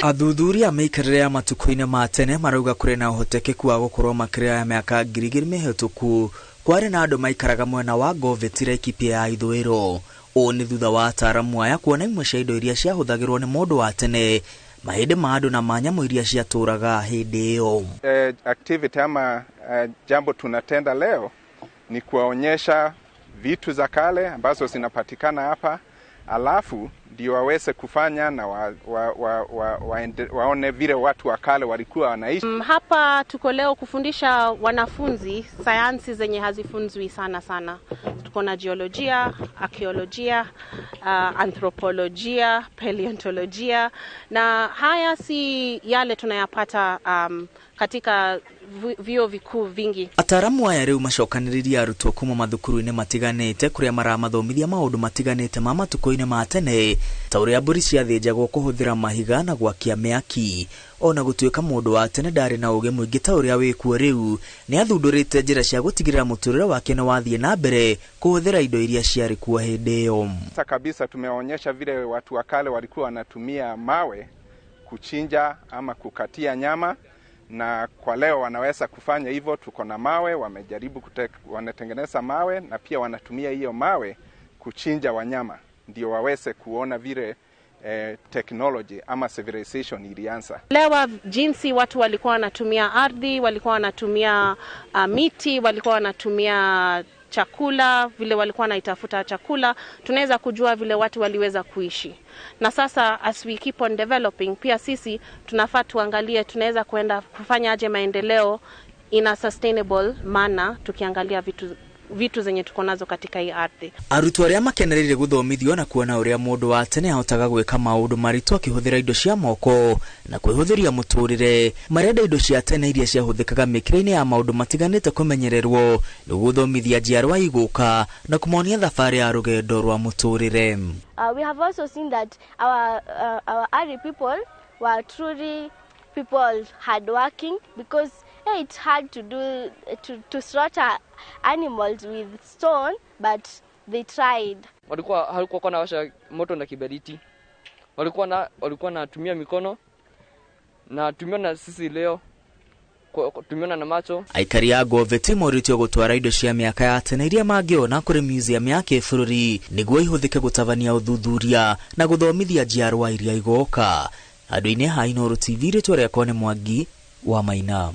Ũthuthuria maikaraga matuko-inĩ ma tene marauga kũrĩ na ũhotekeku wa gũkorwo makĩria ya mĩaka 2000 mĩhĩtũku kwarĩ na andũ maikaraga mwena wa Ngobit Laikipia ya ithũĩro. Ũũ nĩ thutha wa ataaramu aya kuona imwe cia indo iria ciahũthagĩrwo nĩ mũndũ wa tene, mahĩndĩ ma andũ na manyamũ iria ciatũraga hĩndĩ ĩyo. Activity ama jambo tunatenda leo ni kuwaonyesha vitu za kale ambazo zinapatikana hapa, alafu ndio waweze kufanya na waone vile watu wa kale walikuwa wanaishi. Hapa tuko leo kufundisha wanafunzi sayansi zenye hazifunzwi sana. Tuko na geolojia, arkeolojia, anthropolojia, paleontolojia, na haya si yale tunayapata katika vyuo vikuu vingi. Ataaramu aya rĩu macokanĩrĩria arutwo kuma mathukuru-inĩ matiganĩte kũrĩa maramathomithia maũndũ matiganĩte ma matuko-inĩ ma tene, ta ũrĩa mbũri ciathĩnjagwo kũhũthĩra mahiga na gwakia mĩaki. Ona gũtuĩka mũndũ wa tene ndarĩ na ũgĩ mũingĩ ta ũrĩa wĩkuo rĩu, nĩ athundũrĩte njĩra cia gũtigĩrĩra mũtũrĩre wake nĩ wathiĩ na mbere kũhũthĩra indo iria ciarĩ kuo hĩndĩ ĩyo. Sasa kabisa tumeonyesha vile watu wa kale walikuwa wanatumia mawe kuchinja ama kukatia nyama, na kwa leo wanaweza kufanya hivyo. Tuko na mawe, wamejaribu wanatengeneza mawe na pia wanatumia hiyo mawe kuchinja wanyama ndio waweze kuona vile technology ama civilization ilianza. Lewa jinsi watu walikuwa wanatumia ardhi, walikuwa wanatumia miti, walikuwa wanatumia chakula, vile walikuwa wanaitafuta chakula, tunaweza kujua vile watu waliweza kuishi. Na sasa as we keep on developing, pia sisi tunafaa tuangalie tunaweza kuenda kufanya aje maendeleo in a sustainable manner, tukiangalia vitu zenye tuko nazo katika hii ardhi. Arutwo arĩa makenereire gũthomithio na kuona ũrĩa mũndũ wa tene ahotaga gwĩka maũndũ maritũ akĩhũthĩra indo cia moko na kwĩhũthĩria mũtũrĩre, marenda indo cia tene iria ciahũthĩkaga mĩkĩra-inĩ ya maũndũ matiganĩte kũmenyererwo nĩguo gũthomithia njiarwa igũka na kũmonia thabarĩ ya rũgendo rwa mũtũrĩre. We have also seen that our early people were truly people hardworking, because it's hard to slaughter animals with stone, but they tried. Halikuwa na washa moto na kiberiti. Walikuwa na tumia mikono na tumiona sisi leo tumiona na macho. Aikari ya Ngobit moritio gũtwara indo cia mĩaka ya tene iria mangĩona kũrĩ museum ya kĩbũrũri nĩguo ihũthĩke gũtabania ũthuthuria na gũthomithia njiarwa iria igoka. Andũ-inĩ ha Inooro TV rĩtwa rĩakwa nĩ Mwangi wa Maina.